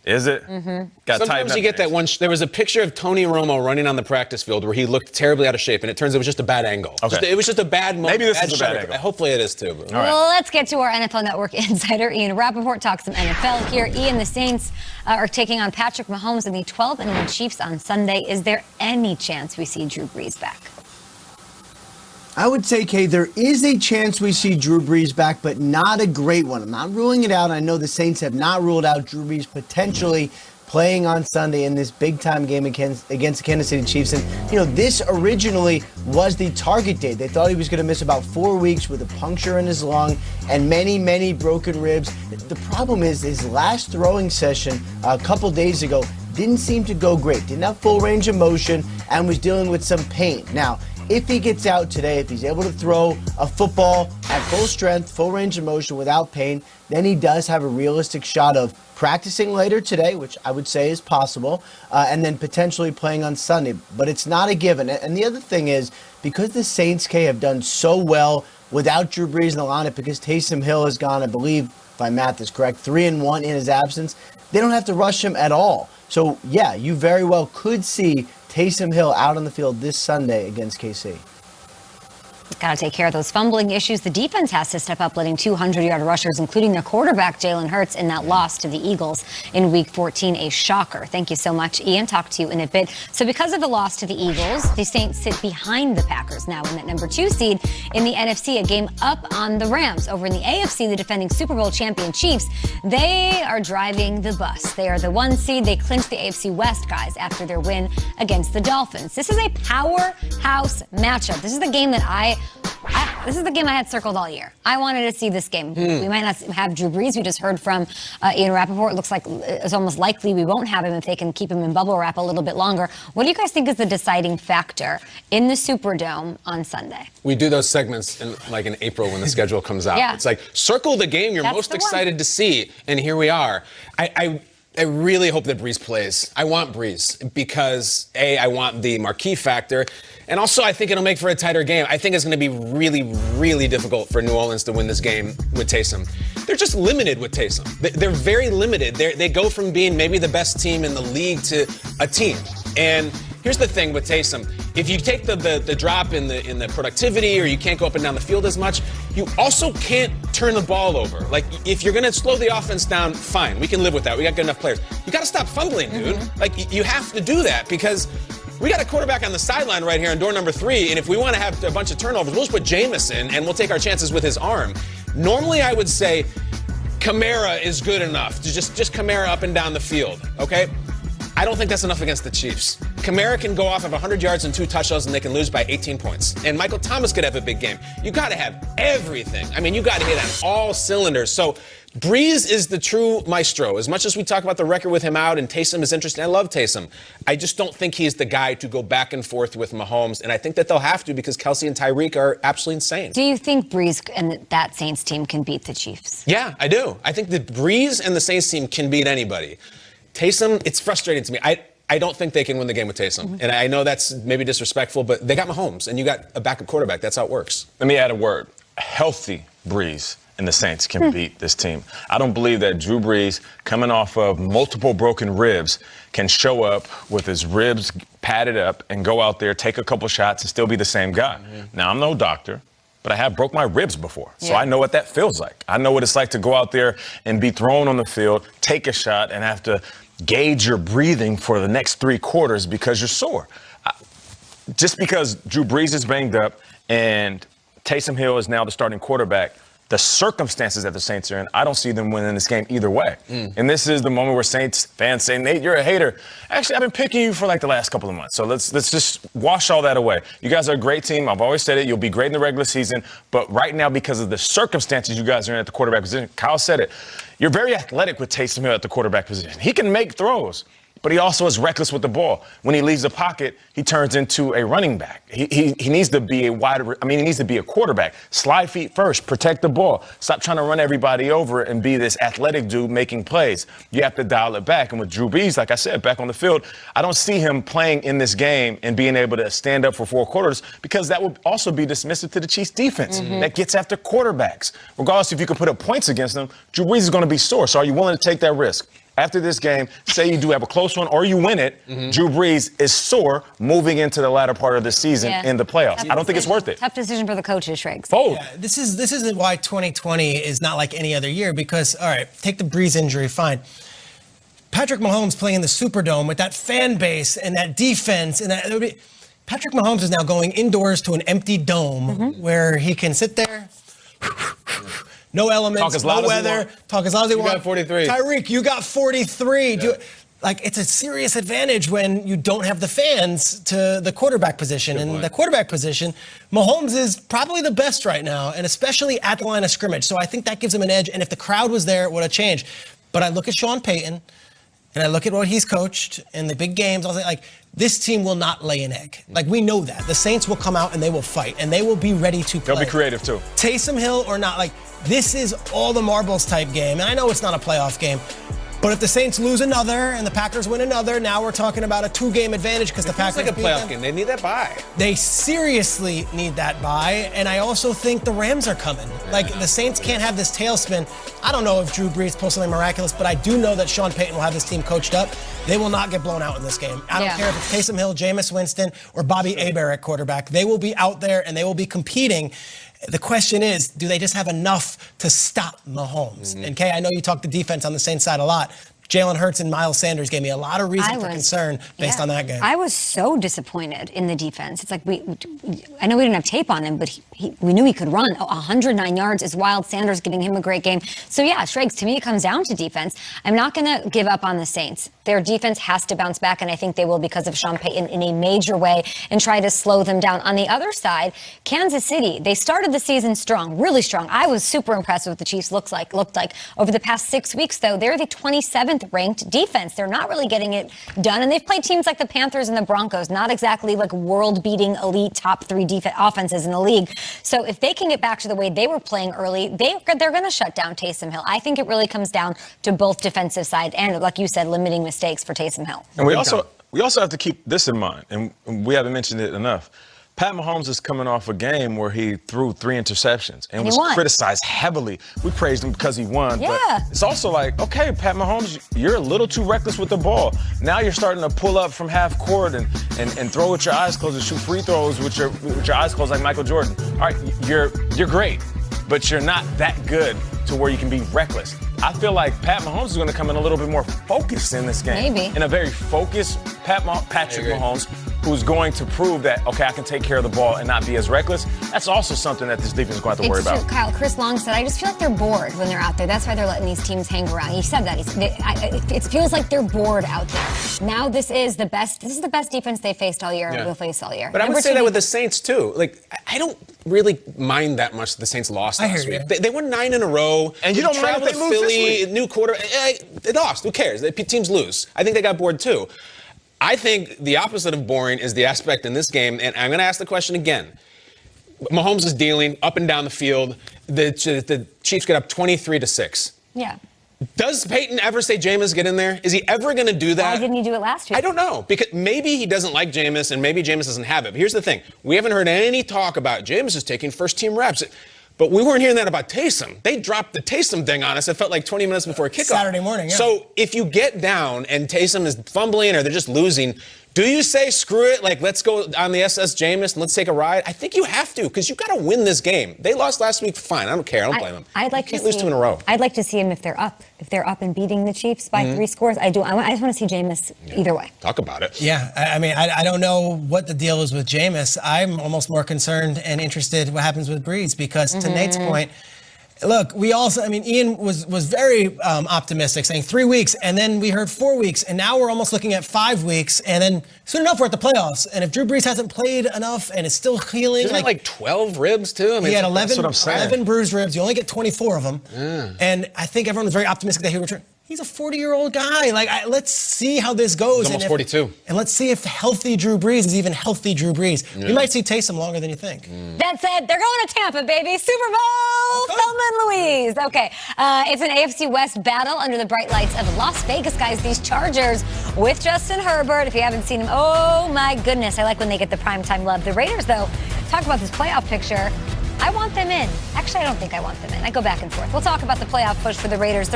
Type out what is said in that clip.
Is it? Sometimes you get that one. There was a picture of Tony Romo running on the practice field where he looked terribly out of shape, and it turns out it was just a bad angle. Okay. It was just a bad moment. Maybe this is a bad angle. Hopefully it is too. All right. Well, let's get to our NFL Network insider, Ian Rappaport, talks some NFL here. Ian, the Saints are taking on Patrick Mahomes and the 12-1 Chiefs on Sunday. Is there any chance we see Drew Brees back? I would say, Kay, there is a chance we see Drew Brees back, but not a great one. I'm not ruling it out. I know the Saints have not ruled out Drew Brees potentially playing on Sunday in this big-time game against the Kansas City Chiefs. And, this originally was the target date. They thought he was going to miss about 4 weeks with a puncture in his lung and many, many broken ribs. The problem is his last throwing session a couple days ago didn't seem to go great. Didn't have full range of motion and was dealing with some pain. Now, if he gets out today, if he's able to throw a football at full strength, full range of motion without pain, then he does have a realistic shot of practicing later today, which I would say is possible, and then potentially playing on Sunday. But it's not a given. And the other thing is, because the Saints, K, have done so well without Drew Brees in the lineup, because Taysom Hill has gone, I believe, if my math is correct, 3-1 in his absence, they don't have to rush him at all. So, yeah, you very well could see Taysom Hill out on the field this Sunday against KC. Got to take care of those fumbling issues. The defense has to step up, letting 200-yard rushers, including their quarterback, Jalen Hurts, in that loss to the Eagles in Week 14. A shocker. Thank you so much, Ian. Talk to you in a bit. So because of the loss to the Eagles, the Saints sit behind the Packers now in that number 2 seed in the NFC, a game up on the Rams. Over in the AFC, the defending Super Bowl champion Chiefs, they are driving the bus. They are the 1 seed. They clinched the AFC West, guys, after their win against the Dolphins. This is a powerhouse matchup. This is the game that I had circled all year. I wanted to see this game. We might not have Drew Brees. We just heard from Ian Rappaport. It looks like it's almost likely we won't have him if they can keep him in bubble wrap a little bit longer. What do you guys think is the deciding factor in the Superdome on Sunday? We do those segments in April when the schedule comes out. Yeah. It's like, circle the game you're most excited to see, and here we are. I really hope that Brees plays. I want Brees because, A, I want the marquee factor, and also I think it'll make for a tighter game. I think it's going to be really, really difficult for New Orleans to win this game with Taysom. They're just limited with Taysom. They're very limited. They go from being maybe the best team in the league to a team. And here's the thing with Taysom. If you take the drop in the productivity, or you can't go up and down the field as much, you also can't turn the ball over. Like, if you're going to slow the offense down, fine. We can live with that. We got good enough players. You got to stop fumbling, dude. Like, you have to do that because we got a quarterback on the sideline right here on door number 3, and if we want to have a bunch of turnovers, we'll just put Jameis in, and we'll take our chances with his arm. Normally, I would say Kamara is good enough to just Kamara up and down the field, okay? I don't think that's enough against the Chiefs. Kamara can go off of 100 yards and 2 touchdowns, and they can lose by 18 points. And Michael Thomas could have a big game. You got to have everything. I mean, you got to hit on all cylinders. So Brees is the true maestro. As much as we talk about the record with him out and Taysom is interesting, I love Taysom. I just don't think he's the guy to go back and forth with Mahomes, and I think that they'll have to because Kelsey and Tyreek are absolutely insane. Do you think Brees and that Saints team can beat the Chiefs? Yeah, I do. I think that Brees and the Saints team can beat anybody. Taysom, it's frustrating to me. I don't think they can win the game with Taysom. And I know that's maybe disrespectful, but they got Mahomes, and you got a backup quarterback. That's how it works. Let me add a word. A healthy Brees and the Saints can beat this team. I don't believe that Drew Brees, coming off of multiple broken ribs, can show up with his ribs padded up and go out there, take a couple shots, and still be the same guy. Now, I'm no doctor, but I have broke my ribs before. So I know what that feels like. I know what it's like to go out there and be thrown on the field, take a shot, and have to gauge your breathing for the next 3 quarters because you're sore. Just because Drew Brees is banged up and Taysom Hill is now the starting quarterback, the circumstances that the Saints are in, I don't see them winning this game either way. And this is the moment where Saints fans say, Nate, you're a hater. Actually, I've been picking you for like the last couple of months. So let's just wash all that away. You guys are a great team. I've always said it. You'll be great in the regular season. But right now, because of the circumstances you guys are in at the quarterback position, Kyle said it, you're very athletic with Taysom Hill at the quarterback position. He can make throws, but he also is reckless with the ball. When he leaves the pocket, he turns into a running back. He needs to be he needs to be a quarterback. Slide feet first, protect the ball. Stop trying to run everybody over and be this athletic dude making plays. You have to dial it back. And with Drew Brees, like I said, back on the field, I don't see him playing in this game and being able to stand up for 4 quarters because that would also be dismissive to the Chiefs defense that gets after quarterbacks. Regardless if you can put up points against them, Drew Brees is going to be sore. So are you willing to take that risk? after this game, say you do have a close one or you win it, Drew Brees is sore moving into the latter part of the season in the playoffs. I don't think it's worth it. Tough decision for the coaches, Shregs. Fold. Yeah, this is why 2020 is not like any other year because, all right, take the Brees injury, fine. Patrick Mahomes playing in the Superdome with that fan base and that defense and that. Patrick Mahomes is now going indoors to an empty dome where he can sit there. No elements, no weather. Talk as loud as you want. You got 43. Tyreek, you got 43. Yeah. It's a serious advantage when you don't have the fans to the quarterback position. And the quarterback position, Mahomes is probably the best right now, and especially at the line of scrimmage. So I think that gives him an edge. And if the crowd was there, it would have changed. But I look at Sean Payton, and I look at what he's coached in the big games. I was like, this team will not lay an egg. Like, we know that. The Saints will come out and they will fight, and they will be ready to play. They'll be creative, too. Taysom Hill or not, this is all the marbles type game. And I know it's not a playoff game, but if the Saints lose another and the Packers win another, now we're talking about a 2-game advantage because the Packers like a playoff game. They need that bye. They seriously need that bye, and I also think the Rams are coming. The Saints can't have this tailspin. I don't know if Drew Brees pulls something miraculous, but I do know that Sean Payton will have this team coached up. They will not get blown out in this game. I don't care if it's Taysom Hill, Jameis Winston, or Bobby Hebert at quarterback. They will be out there and they will be competing. The question is, do they just have enough to stop Mahomes? And Kay, I know you talk the defense on the Saints side a lot. Jalen Hurts and Miles Sanders gave me a lot of reason for concern based on that game. I was so disappointed in the defense. It's like I know we didn't have tape on him, but we knew he could run. 109 yards is wild. Sanders giving him a great game. So yeah, Shregs, to me it comes down to defense. I'm not going to give up on the Saints. Their defense has to bounce back, and I think they will because of Sean Payton in a major way and try to slow them down. On the other side, Kansas City, they started the season strong, really strong. I was super impressed with what the Chiefs looked like. Over the past 6 weeks, though, they're the 27th ranked defense. They're not really getting it done, and they've played teams like the Panthers and the Broncos, not exactly like world-beating elite top 3 offenses in the league. So if they can get back to the way they were playing early, they're going to shut down Taysom Hill. I think it really comes down to both defensive side and, like you said, limiting mistakes for Taysom Hill. And we also have to keep this in mind, and we haven't mentioned it enough. Pat Mahomes is coming off a game where he threw 3 interceptions and was criticized heavily. We praised him because he won, but it's also like, okay, Pat Mahomes, you're a little too reckless with the ball. Now you're starting to pull up from half court and throw with your eyes closed and shoot free throws with your eyes closed like Michael Jordan. All right, you're great, but you're not that good to where you can be reckless. I feel like Pat Mahomes is going to come in a little bit more focused in this game. Maybe. In a very focused Patrick Mahomes, who's going to prove that, okay, I can take care of the ball and not be as reckless. That's also something that this defense is going to have to worry about. Kyle, Chris Long said, I just feel like they're bored when they're out there. That's why they're letting these teams hang around. He said that. It feels like they're bored out there. Now this is the best defense they faced all year, will face all year. But I would say that with the Saints, too. I don't really mind that much the Saints lost last week. They won 9 in a row. And you don't mind if they lose this week. New quarter. They lost. Who cares? Teams lose. I think they got bored, too. I think the opposite of boring is the aspect in this game, and I'm going to ask the question again. Mahomes is dealing up and down the field. The Chiefs get up 23-6. Yeah. Does Peyton ever say, Jameis, get in there? Is he ever going to do that? Why didn't he do it last week? I don't know. Because maybe he doesn't like Jameis, and maybe Jameis doesn't have it. But here's the thing. We haven't heard any talk about Jameis is taking first-team reps. But we weren't hearing that about Taysom. They dropped the Taysom thing on us. It felt like 20 minutes before kickoff. Saturday morning, yeah. So if you get down and Taysom is fumbling or they're just losing, do you say, screw it, let's go on the SS Jameis and let's take a ride? I think you have to, because you've got to win this game. They lost last week, fine. I don't care. I don't blame them. I'd like to lose 2 in a row. I'd like to see him if they're up and beating the Chiefs by 3 scores. I do. I just want to see Jameis either way. Talk about it. Yeah, I don't know what the deal is with Jameis. I'm almost more concerned and interested what happens with Brees because to Nate's point, look, we also, Ian was very optimistic, saying 3 weeks, and then we heard 4 weeks, and now we're almost looking at 5 weeks, and then soon enough we're at the playoffs. And if Drew Brees hasn't played enough and is still healing, isn't like 12 ribs too? He had 11 bruised ribs. You only get 24 of them, and I think everyone was very optimistic that he would return. He's a 40-year-old guy. Let's see how this goes. He's almost 42. And let's see if healthy Drew Brees is even healthy Drew Brees. We might see Taysom longer than you think. That said, they're going to Tampa, baby. Super Bowl, Thelma and Louise. Okay, it's an AFC West battle under the bright lights of Las Vegas, guys. These Chargers with Justin Herbert. If you haven't seen him, oh my goodness. I like when they get the primetime love. The Raiders, though, talk about this playoff picture. I want them in. Actually, I don't think I want them in. I go back and forth. We'll talk about the playoff push for the Raiders.